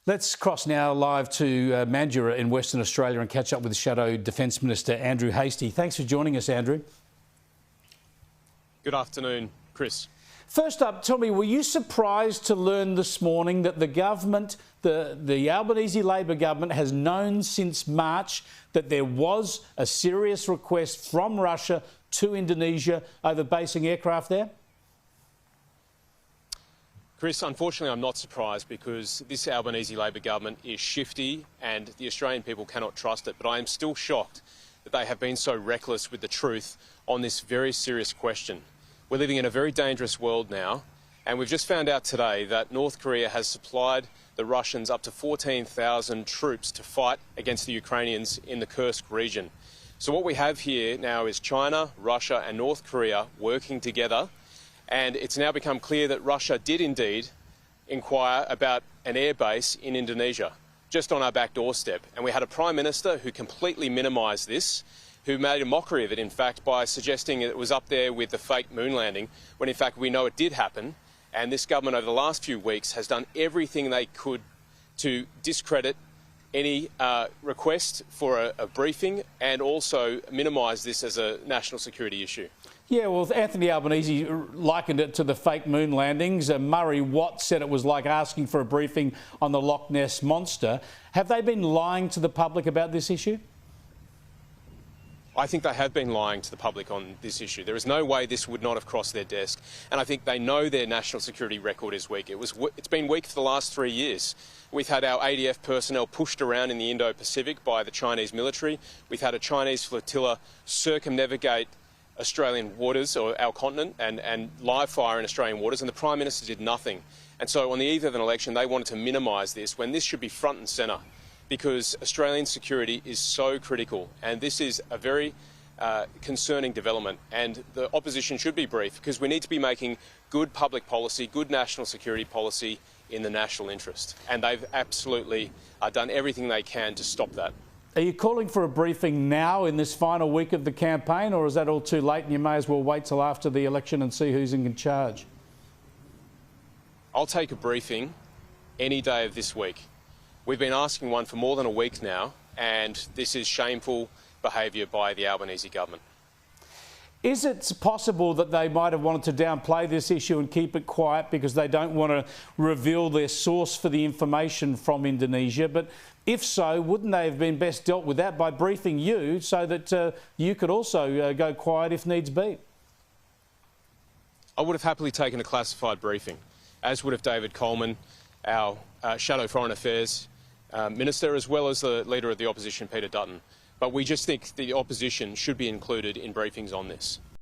Let's cross now live to Mandurah in Western Australia and catch up with Shadow Defence Minister Andrew Hastie. Thanks for joining us, Andrew. Good afternoon, Chris. First up, tell me, were you surprised to learn this morning that the government, the Albanese Labor government, has known since March that there was a serious request from Russia to Indonesia over basing aircraft there? Chris, unfortunately I'm not surprised because this Albanese Labor government is shifty and the Australian people cannot trust it. But I am still shocked that they have been so reckless with the truth on this very serious question. We're living in a very dangerous world now, and we've just found out today that North Korea has supplied the Russians up to 14,000 troops to fight against the Ukrainians in the Kursk region. So what we have here now is China, Russia and North Korea working together. And it's now become clear that Russia did indeed inquire about an airbase in Indonesia, just on our back doorstep. And we had a Prime Minister who completely minimised this, who made a mockery of it, in fact, by suggesting it was up there with the fake moon landing, when in fact we know it did happen. And this government over the last few weeks has done everything they could to discredit any request for a briefing and also minimise this as a national security issue. Yeah, well, Anthony Albanese likened it to the fake moon landings. Murray Watt said it was like asking for a briefing on the Loch Ness Monster. Have they been lying to the public about this issue? I think they have been lying to the public on this issue. There is no way this would not have crossed their desk. And I think they know their national security record is weak. It's been weak for the last 3 years. We've had our ADF personnel pushed around in the Indo-Pacific by the Chinese military. We've had a Chinese flotilla circumnavigate Australian waters, or our continent, and live fire in Australian waters, and the Prime Minister did nothing. And so on the eve of an election, they wanted to minimise this when this should be front and centre, because Australian security is so critical, and this is a very concerning development, and the opposition should be briefed because we need to be making good public policy, good national security policy in the national interest, and they've absolutely done everything they can to stop that. Are you calling for a briefing now in this final week of the campaign, or is that all too late and you may as well wait till after the election and see who's in charge? I'll take a briefing any day of this week. We've been asking one for more than a week now, and this is shameful behaviour by the Albanese government. Is it possible that they might have wanted to downplay this issue and keep it quiet because they don't want to reveal their source for the information from Indonesia? But if so, wouldn't they have been best dealt with that by briefing you so that you could also go quiet if needs be? I would have happily taken a classified briefing, as would have David Coleman, our Shadow Foreign Affairs Minister, as well as the Leader of the Opposition, Peter Dutton. But we just think the opposition should be included in briefings on this.